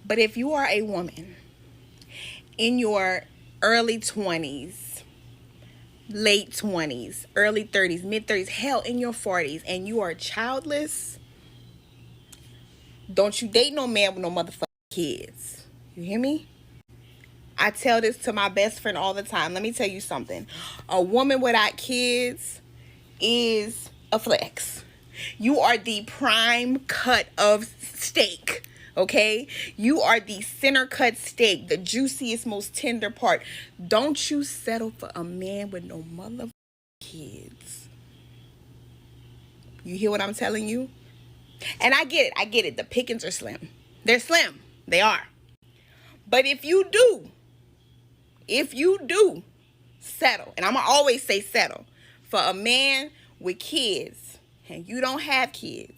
But if you are a woman in your early 20s, late 20s, early 30s, mid 30s, hell, in your 40s, and you are childless, don't you date no man with no motherfucking kids. You hear me? I tell this to my best friend all the time. Let me tell you something. A woman without kids is a flex. You are the prime cut of steak. Okay? You are the center cut steak, the juiciest, most tender part. Don't you settle for a man with no motherfucking kids. You hear what I'm telling you? And I get it. I get it. The pickings are slim. They're slim. They are. But if you do settle, and I'm going to always say settle, for a man with kids, and you don't have kids,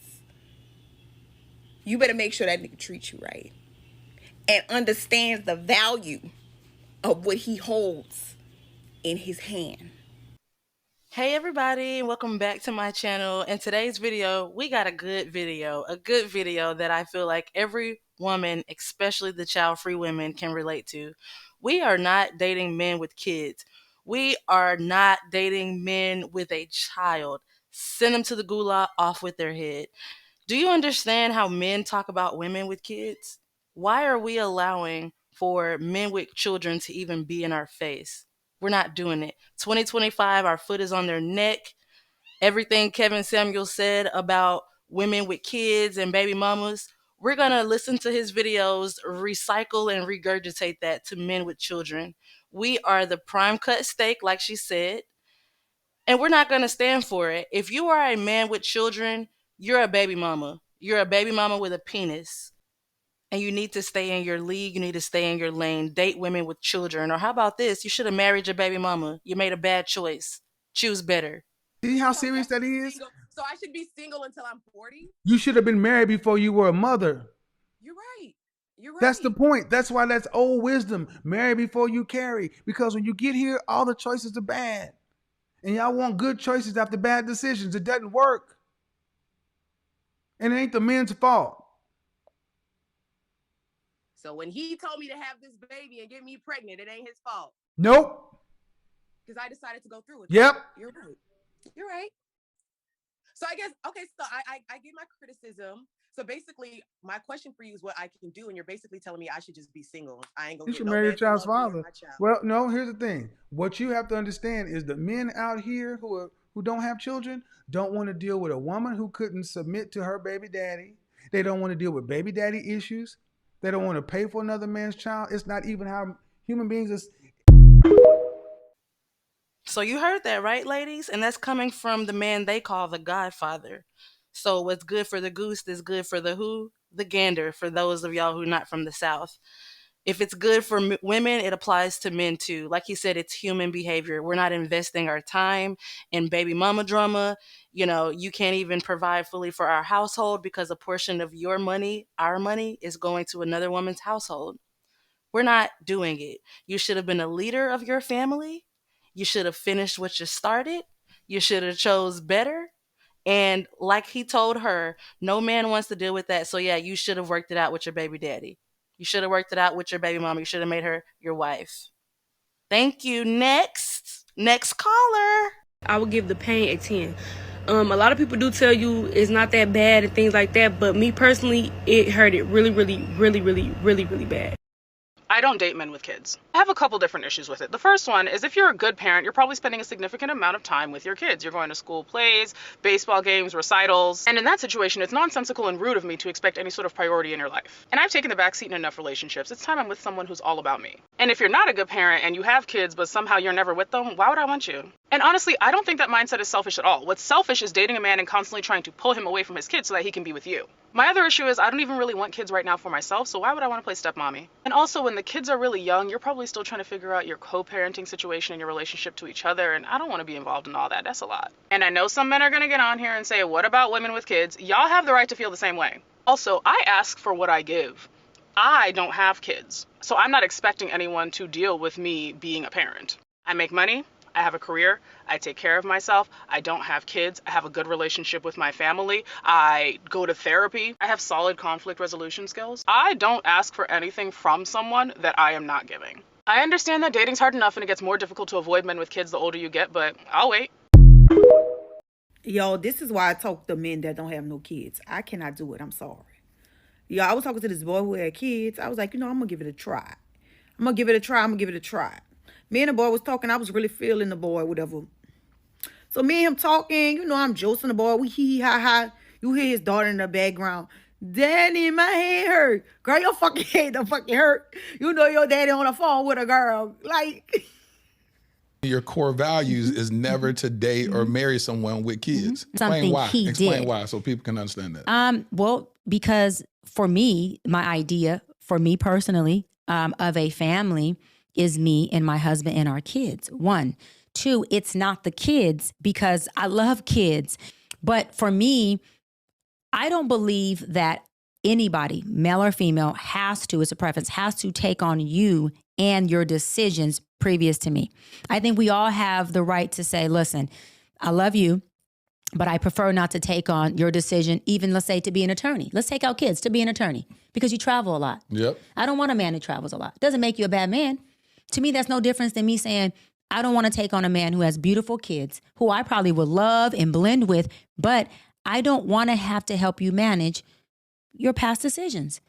you better make sure that nigga treats you right and understands the value of what he holds in his hand. Hey everybody, welcome back to my channel. In today's video, we got a good video that I feel like every woman, especially the child-free women, can relate to. We are not dating men with kids. We are not dating men with a child. Send them to the gulag, off with their head. Do you understand how men talk about women with kids? Why are we allowing for men with children to even be in our face? We're not doing it. 2025, our foot is on their neck. Everything Kevin Samuel said about women with kids and baby mamas, we're going to listen to his videos, recycle and regurgitate that to men with children. We are the prime cut steak, like she said, and we're not going to stand for it. If you are a man with children, you're a baby mama. You're a baby mama with a penis. And you need to stay in your league. You need to stay in your lane. Date women with children. Or how about this? You should have married your baby mama. You made a bad choice. Choose better. See how serious that is? So I should be single until I'm 40? You should have been married before you were a mother. You're right. You're right. That's the point. That's why that's old wisdom. Marry before you carry. Because when you get here, all the choices are bad. And y'all want good choices after bad decisions. It doesn't work. And it ain't the men's fault. So when he told me to have this baby and get me pregnant, it ain't his fault. Nope. Because I decided to go through with it. Yep. You're right. You're right. So I guess, okay, so I get my criticism. So basically, my question for you is what I can do, and you're basically telling me I should just be single. I ain't gonna You get should no marry your man to child's love me or father. my child. Well, no, here's the thing. What you have to understand is the men out here who don't have children don't want to deal with a woman who couldn't submit to her baby daddy. They don't want to deal with baby daddy issues. They don't want to pay for another man's child. It's not even how human beings are. So you heard that, right, ladies? And that's coming from the man they call the Godfather. So what's good for the goose is good for the who? The gander, for those of y'all who are not from the South. If it's good for women, it applies to men too. Like he said, it's human behavior. We're not investing our time in baby mama drama. You know, you can't even provide fully for our household because a portion of your money, our money, is going to another woman's household. We're not doing it. You should have been a leader of your family. You should have finished what you started. You should have chose better. And like he told her, no man wants to deal with that. So yeah, you should have worked it out with your baby daddy. You should have worked it out with your baby mama. You should have made her your wife. Thank you. Next caller. I would give the pain a 10. A lot of people do tell you it's not that bad and things like that, but me personally, it hurt it really, really, really, really, really, really bad. I don't date men with kids. I have a couple different issues with it. The first one is if you're a good parent, you're probably spending a significant amount of time with your kids. You're going to school plays, baseball games, recitals. And in that situation, it's nonsensical and rude of me to expect any sort of priority in your life. And I've taken the backseat in enough relationships. It's time I'm with someone who's all about me. And if you're not a good parent and you have kids, but somehow you're never with them, why would I want you? And honestly, I don't think that mindset is selfish at all. What's selfish is dating a man and constantly trying to pull him away from his kids so that he can be with you. My other issue is I don't even really want kids right now for myself, so why would I want to play stepmommy? And also, when the kids are really young, you're probably still trying to figure out your co-parenting situation and your relationship to each other, and I don't want to be involved in all that. That's a lot. And I know some men are going to get on here and say, what about women with kids? Y'all have the right to feel the same way. Also, I ask for what I give. I don't have kids, so I'm not expecting anyone to deal with me being a parent. I make money. I have a career. I take care of myself. I don't have kids. I have a good relationship with my family. I go to therapy. I have solid conflict resolution skills. I don't ask for anything from someone that I am not giving. I understand that dating's hard enough and it gets more difficult to avoid men with kids the older you get, but I'll wait. Yo, this is why I talk to men that don't have no kids. I cannot do it. I'm sorry. Yo, I was talking to this boy who had kids. I was like, I'm going to give it a try. I'm going to give it a try. Me and the boy was talking. I was really feeling the boy, whatever. So me and him talking, I'm josing the boy. We hee ha. You hear his daughter in the background. Daddy, my head hurt. Girl, your fucking head don't fucking hurt. You know your daddy on the phone with a girl. Like... Your core values is never to date or marry someone with kids. Something Explain why so people can understand that. Well, because for me, my idea, for me personally, of a family is me and my husband and our kids. 1. 2, it's not the kids because I love kids. But for me, I don't believe that anybody, male or female, it's a preference, has to take on you and your decisions previous to me. I think we all have the right to say, listen, I love you, but I prefer not to take on your decision, even let's say to be an attorney. Let's take our kids to be an attorney because you travel a lot. Yep. I don't want a man who travels a lot. Doesn't make you a bad man. To me, that's no difference than me saying, I don't want to take on a man who has beautiful kids, who I probably would love and blend with, but I don't want to have to help you manage your past decisions.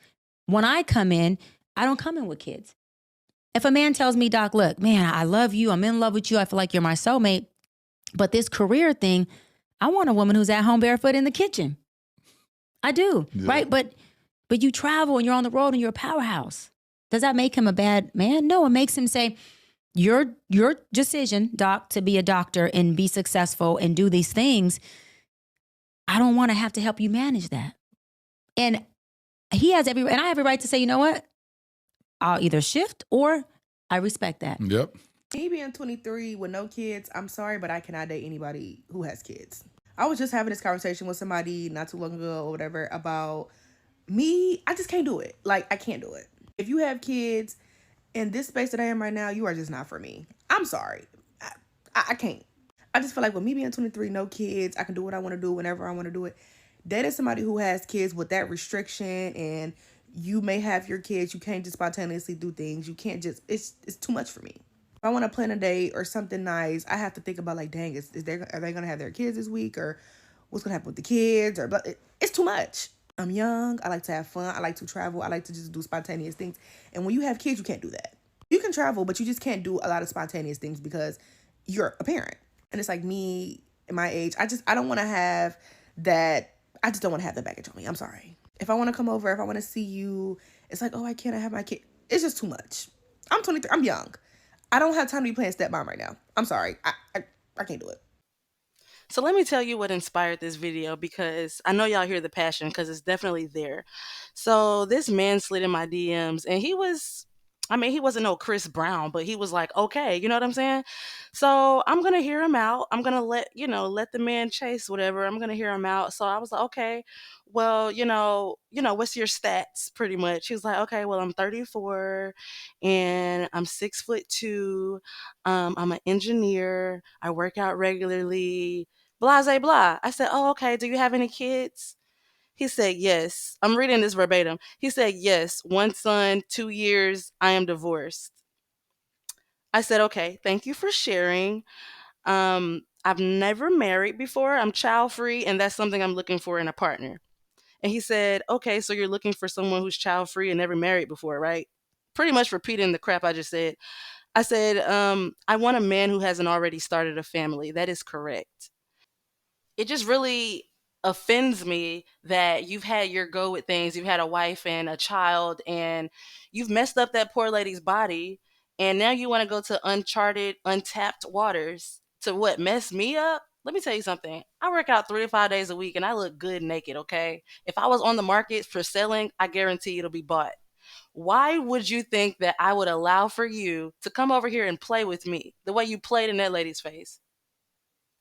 When I come in, I don't come in with kids. If a man tells me, Doc, look, man, I love you. I'm in love with you. I feel like you're my soulmate. But this career thing, I want a woman who's at home barefoot in the kitchen. I do, right? But you travel and you're on the road and you're a powerhouse. Does that make him a bad man? No, it makes him say, your decision, Doc, to be a doctor and be successful and do these things, I don't want to have to help you manage that. And I have every right to say, you know what? I'll either shift or I respect that. Yep. Me being 23 with no kids, I'm sorry, but I cannot date anybody who has kids. I was just having this conversation with somebody not too long ago or whatever about me. I just can't do it. Like, I can't do it. If you have kids in this space that I am right now, you are just not for me. I'm sorry. I can't. I just feel like with me being 23, no kids, I can do what I want to do whenever I want to do it. Dating somebody who has kids with that restriction and you may have your kids, you can't just spontaneously do things. You can't just, it's too much for me. If I want to plan a date or something nice, I have to think about like, dang, are they going to have their kids this week or what's going to happen with the kids? It's too much. I'm young. I like to have fun. I like to travel. I like to just do spontaneous things. And when you have kids, you can't do that. You can travel, but you just can't do a lot of spontaneous things because you're a parent. And it's like me at my age, I don't want to have that. I just don't want to have that baggage on me. I'm sorry. If I want to come over, if I want to see you, it's like, oh, I can't have my kid. It's just too much. I'm 23. I'm young. I don't have time to be playing stepmom right now. I'm sorry. I can't do it. So let me tell you what inspired this video, because I know y'all hear the passion because it's definitely there. So this man slid in my DMs and he wasn't no Chris Brown, but he was like, okay, you know what I'm saying? So I'm going to hear him out. I'm going to let the man chase whatever. I'm going to hear him out. So I was like, okay, well, what's your stats pretty much? He was like, okay, well, I'm 34 and I'm 6'2". I'm an engineer. I work out regularly, blah, blah, blah. I said, oh, okay. Do you have any kids? He said, yes. I'm reading this verbatim. He said, yes. 1 son, 2 years. I am divorced. I said, okay, thank you for sharing. I've never married before. I'm child free, and that's something I'm looking for in a partner. And he said, okay, so you're looking for someone who's child free and never married before, right? Pretty much repeating the crap I just said. I said, I want a man who hasn't already started a family. That is correct. It just really offends me that you've had your go with things. You've had a wife and a child, and you've messed up that poor lady's body. And now you want to go to uncharted, untapped waters to what, mess me up? Let me tell you something. I work out 3 to 5 days a week and I look good naked, okay? If I was on the market for selling, I guarantee it'll be bought. Why would you think that I would allow for you to come over here and play with me the way you played in that lady's face?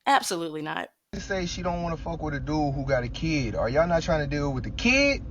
Absolutely not. Say she don't want to fuck with a dude who got a kid. Are y'all not trying to deal with the kid?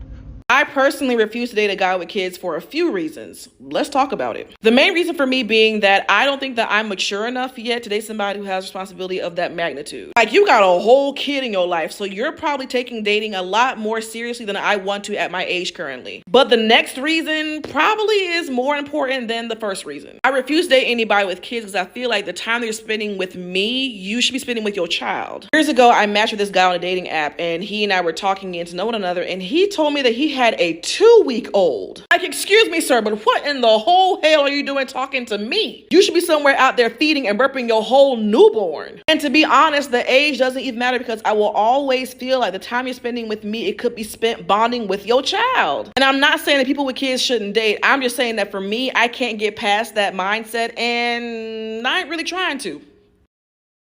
I personally refuse to date a guy with kids for a few reasons. Let's talk about it. The main reason for me being that I don't think that I'm mature enough yet to date somebody who has responsibility of that magnitude. Like, you got a whole kid in your life, so you're probably taking dating a lot more seriously than I want to at my age currently. But the next reason probably is more important than the first reason. I refuse to date anybody with kids because I feel like the time that you're spending with me, you should be spending with your child. Years ago, I matched with this guy on a dating app, and he and I were talking, getting to know one another, and he told me that he had a 2-week-old. Like, excuse me, sir, but what in the whole hell are you doing talking to me? You should be somewhere out there feeding and burping your whole newborn. And to be honest, the age doesn't even matter because I will always feel like the time you're spending with me, it could be spent bonding with your child. And I'm not saying that people with kids shouldn't date. I'm just saying that for me, I can't get past that mindset, and I ain't really trying to.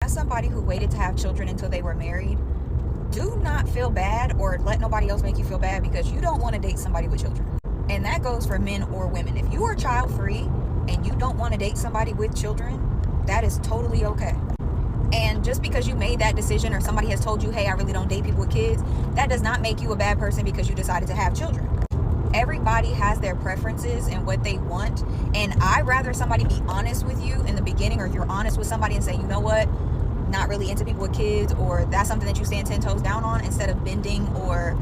As somebody who waited to have children until they were married, do not feel bad or let nobody else make you feel bad because you don't want to date somebody with children. And that goes for men or women. If you are child free and you don't want to date somebody with children, that is totally okay. And just because you made that decision or somebody has told you, hey, I really don't date people with kids, that does not make you a bad person because you decided to have children. Everybody has their preferences and what they want. And I'd rather somebody be honest with you in the beginning, or you're honest with somebody and say, you know what, not really into people with kids, or that's something that you stand 10 toes down on, instead of bending or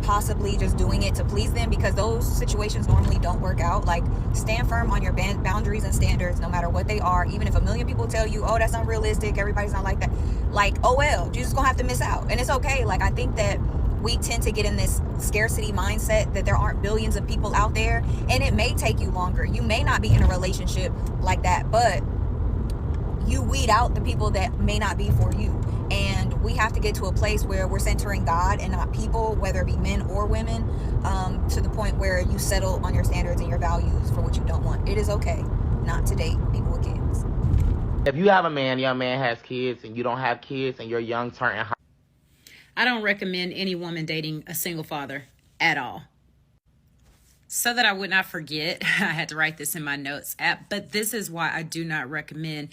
possibly just doing it to please them, because those situations normally don't work out. Like, stand firm on your boundaries and standards no matter what they are. Even if a million people tell you, oh, that's unrealistic, everybody's not like that, like, oh well, you're just gonna have to miss out. And it's okay. Like, I think that we tend to get in this scarcity mindset that there aren't billions of people out there, and it may take you longer. You may not be in a relationship like that, but you weed out the people that may not be for you. And we have to get to a place where we're centering God and not people, whether it be men or women, to the point where you settle on your standards and your values for what you don't want. It is okay not to date people with kids. If you have a man, young man has kids, and you don't have kids, and you're young, turning. I don't recommend any woman dating a single father at all. So that I would not forget, I had to write this in my notes app, but this is why I do not recommend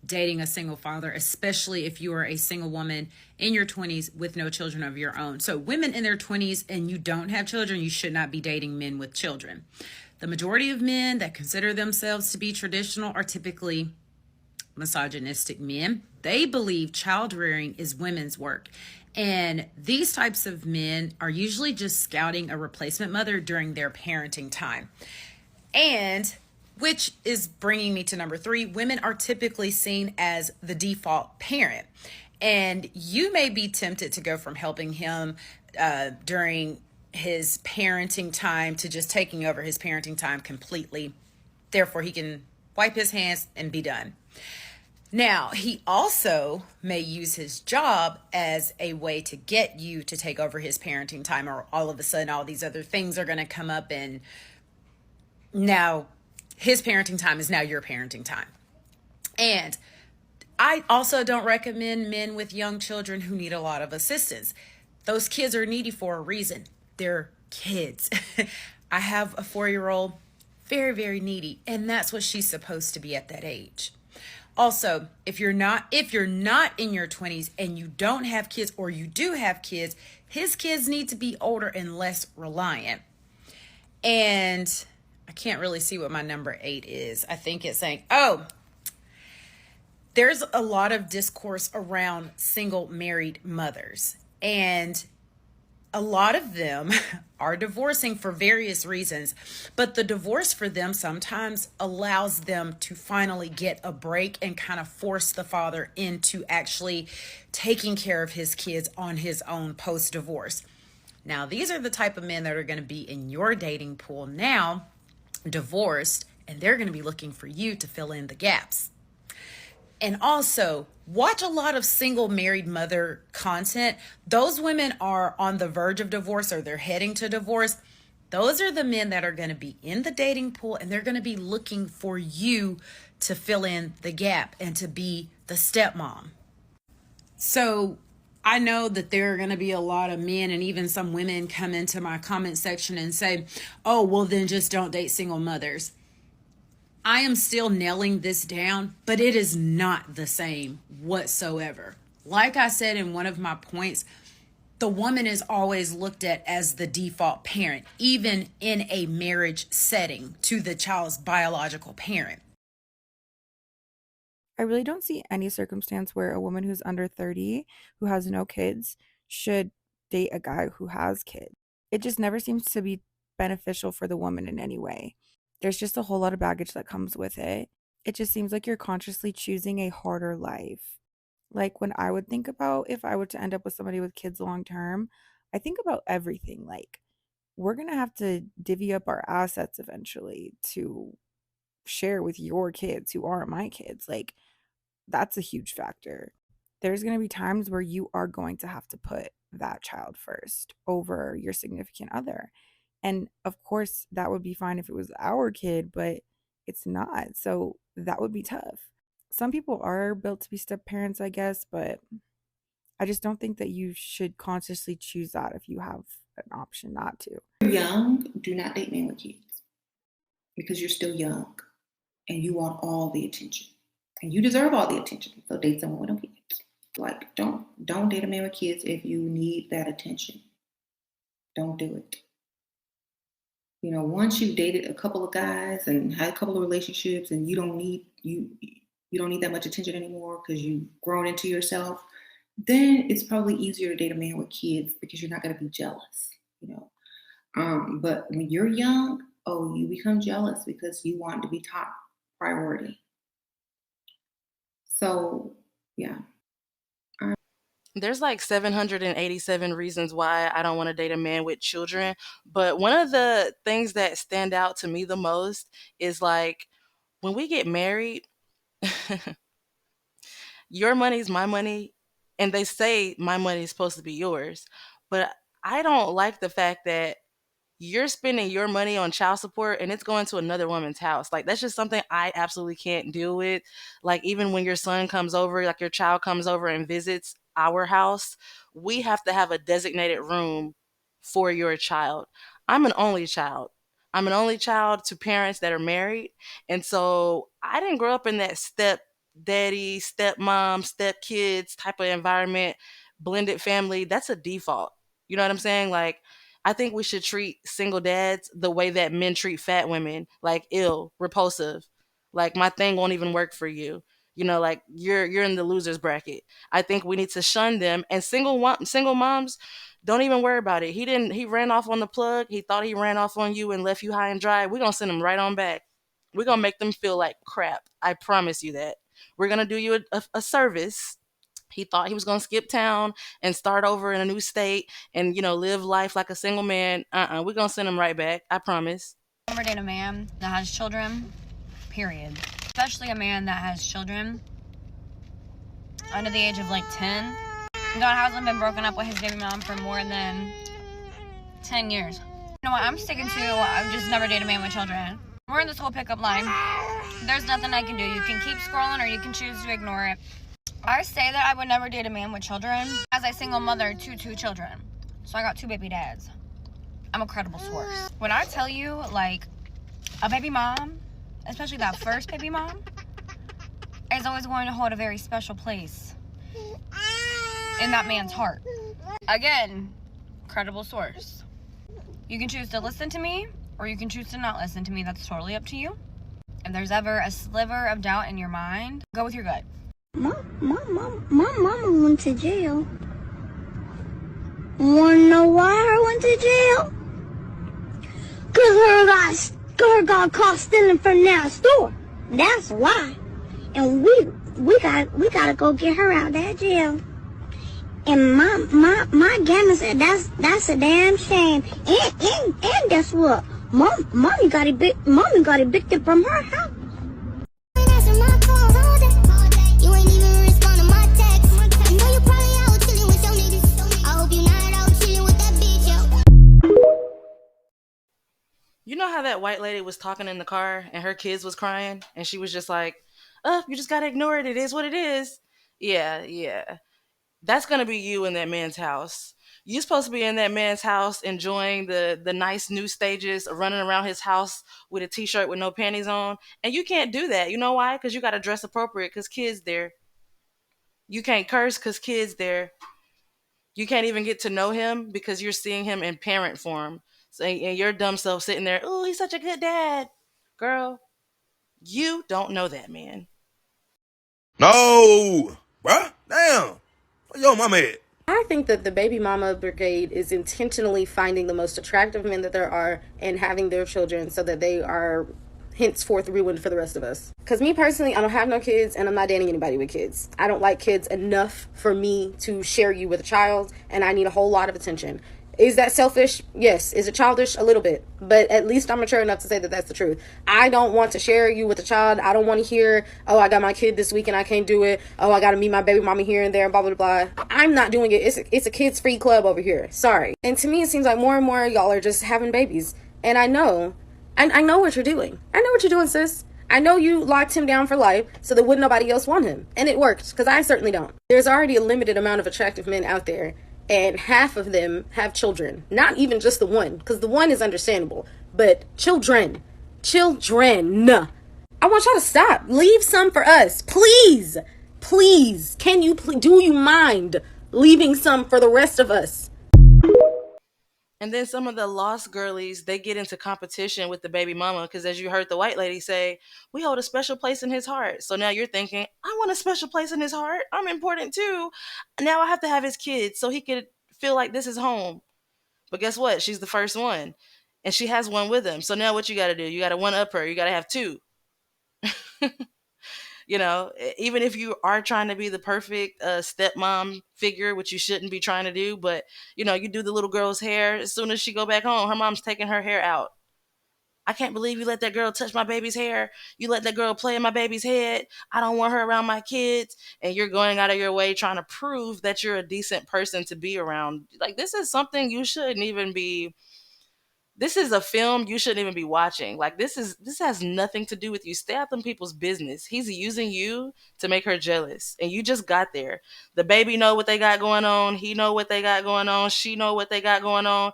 dating a single father, especially if you are a single woman in your 20s with no children of your own. So women in their 20s and you don't have children, you should not be dating men with children. The majority of men that consider themselves to be traditional are typically misogynistic men. They believe child rearing is women's work. And these types of men are usually just scouting a replacement mother during their parenting time. And which is bringing me to number 3. Women are typically seen as the default parent. And you may be tempted to go from helping him during his parenting time to just taking over his parenting time completely. Therefore, he can wipe his hands and be done. Now, he also may use his job as a way to get you to take over his parenting time, or all of a sudden all these other things are going to come up, and now his parenting time is now your parenting time. And I also don't recommend men with young children who need a lot of assistance. Those kids are needy for a reason. They're kids. I have a 4-year-old, very, very needy, and that's what she's supposed to be at that age. Also, if you're not in your 20s and you don't have kids, or you do have kids, his kids need to be older and less reliant. And I can't really see what my number 8 is. I think it's saying, there's a lot of discourse around single married mothers, and a lot of them are divorcing for various reasons, but the divorce for them sometimes allows them to finally get a break and kind of force the father into actually taking care of his kids on his own post-divorce. Now, these are the type of men that are going to be in your dating pool now, divorced, and they're going to be looking for you to fill in the gaps. And also, watch a lot of single married mother content. Those women are on the verge of divorce, or they're heading to divorce. Those are the men that are going to be in the dating pool, and they're going to be looking for you to fill in the gap and to be the stepmom. So I know that there are going to be a lot of men and even some women come into my comment section and say, oh, well, then just don't date single mothers. I am still nailing this down, but it is not the same whatsoever. Like I said in one of my points, the woman is always looked at as the default parent, even in a marriage setting, to the child's biological parent. I really don't see any circumstance where a woman who's under 30 who has no kids should date a guy who has kids. It just never seems to be beneficial for the woman in any way. There's just a whole lot of baggage that comes with it. It just seems like you're consciously choosing a harder life. Like when I would think about if I were to end up with somebody with kids long term, I think about everything. Like, we're going to have to divvy up our assets eventually to share with your kids who aren't my kids. Like, that's a huge factor. There's going to be times where you are going to have to put that child first over your significant other. And of course, that would be fine if it was our kid, but it's not. So that would be tough. Some people are built to be step parents, I guess, but I just don't think that you should consciously choose that if you have an option not to. You're young, do not date men with kids because you're still young and you want all the attention. And you deserve all the attention. So date someone with no kids. Like, don't date a man with kids if you need that attention. Don't do it. You know, once you've dated a couple of guys and had a couple of relationships and you don't need that much attention anymore because you've grown into yourself, then it's probably easier to date a man with kids because you're not going to be jealous, you know. But when you're young, you become jealous because you want to be top priority. So, yeah. There's like 787 reasons why I don't want to date a man with children. But one of the things that stand out to me the most is like when we get married, your money's my money. And they say my money is supposed to be yours. But I don't like the fact that you're spending your money on child support and it's going to another woman's house. Like, that's just something I absolutely can't deal with. Like, even when your son comes over, like your child comes over and visits our house, we have to have a designated room for your child. I'm an only child. I'm an only child to parents that are married. And so I didn't grow up in that step daddy, step mom, step kids type of environment, blended family. That's a default. You know what I'm saying? Like, I think we should treat single dads the way that men treat fat women, like ill, repulsive. Like, my thing won't even work for you. You know, like you're in the losers bracket. I think we need to shun them. And single moms, don't even worry about it. He ran off on the plug. He thought he ran off on you and left you high and dry. We're gonna send him right on back. We're gonna make them feel like crap. I promise you that. We're gonna do you a service. He thought he was going to skip town and start over in a new state and, you know, live life like a single man. We're going to send him right back. I promise. Never date a man that has children, period. Especially a man that has children under the age of like 10. God hasn't been broken up with his baby mom for more than 10 years. You know what I'm sticking to? I've just never dated a man with children. We're in this whole pickup line. There's nothing I can do. You can keep scrolling or you can choose to ignore it. I say that I would never date a man with children as a single mother to 2 children. So I got 2 baby dads. I'm a credible source. When I tell you, like, a baby mom, especially that first baby mom, is always going to hold a very special place in that man's heart. Again, credible source. You can choose to listen to me or you can choose to not listen to me. That's totally up to you. If there's ever a sliver of doubt in your mind, go with your gut. My mama went to jail. Wanna know why her went to jail? Cause her got caught stealing from that store. That's why. And we gotta go get her out of that jail. And my grandma said that's a damn shame. And guess what? Mommy got evicted from her house. You know how that white lady was talking in the car and her kids was crying and she was just like, you just gotta ignore it. It is what it is. Yeah. That's gonna be you in that man's house. You're supposed to be in that man's house enjoying the nice new stages, running around his house with a t-shirt with no panties on. And you can't do that. You know why? Because you gotta dress appropriate because kids there. You can't curse because kids there. You can't even get to know him because you're seeing him in parent form. So, and your dumb self sitting there, oh, he's such a good dad. Girl, you don't know that man. No, bruh. Damn. Where your mama at? I think that the baby mama brigade is intentionally finding the most attractive men that there are and having their children so that they are henceforth ruined for the rest of us. Because me personally, I don't have no kids and I'm not dating anybody with kids. I don't like kids enough for me to share you with a child, and I need a whole lot of attention. Is that selfish? Yes. Is it childish? A little bit. But at least I'm mature enough to say that that's the truth. I don't want to share you with a child. I don't want to hear, oh, I got my kid this week and I can't do it. Oh, I got to meet my baby mama here and there and blah, blah, blah. I'm not doing it. It's a kids free club over here. Sorry. And to me, it seems like more and more y'all are just having babies. And I know what you're doing. I know what you're doing, sis. I know you locked him down for life so that wouldn't nobody else want him. And it worked, because I certainly don't. There's already a limited amount of attractive men out there, and half of them have children. Not even just the one, because the one is understandable, but children. I want y'all to stop. Leave some for us. Please. Please. Do you mind leaving some for the rest of us? And then some of the lost girlies, they get into competition with the baby mama because, as you heard the white lady say, we hold a special place in his heart. So now you're thinking, I want a special place in his heart. I'm important too. Now I have to have his kids so he could feel like this is home. But guess what? She's the first one. And she has one with him. So now what you got to do? You got to one up her. You got to have two. Even if you are trying to be the perfect stepmom figure, which you shouldn't be trying to do, but you do the little girl's hair. As soon as she go back home, her mom's taking her hair out. I can't believe you let that girl touch my baby's hair. You let that girl play in my baby's head. I don't want her around my kids. And you're going out of your way trying to prove that you're a decent person to be around. Like, this is something you shouldn't even be. This is a film you shouldn't even be watching. Like, this has nothing to do with you. Stay out them people's business. He's using you to make her jealous, and you just got there. The baby know what they got going on. He know what they got going on. She know what they got going on,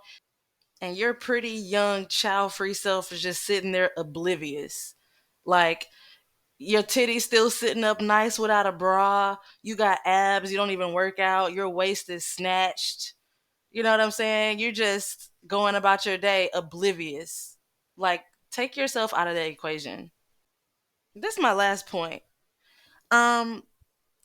and your pretty young child-free self is just sitting there oblivious. Like, your titties still sitting up nice without a bra. You got abs. You don't even work out. Your waist is snatched. You know what I'm saying? You're just going about your day oblivious. Like, take yourself out of the equation. This is my last point. Um,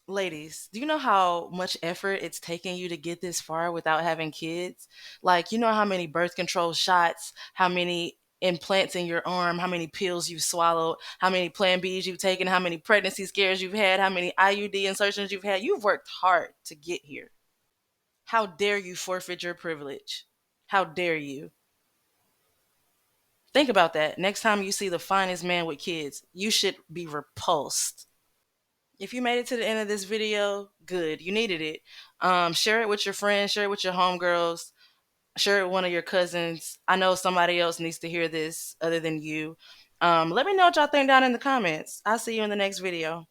Ladies, do you know how much effort it's taking you to get this far without having kids? Like, you know how many birth control shots, how many implants in your arm, how many pills you've swallowed, how many Plan Bs you've taken, how many pregnancy scares you've had, how many IUD insertions you've had. You've worked hard to get here. How dare you forfeit your privilege? How dare you? Think about that. Next time you see the finest man with kids, you should be repulsed. If you made it to the end of this video, good. You needed it. Share it with your friends, share it with your homegirls, share it with one of your cousins. I know somebody else needs to hear this other than you. Let me know what y'all think down in the comments. I'll see you in the next video.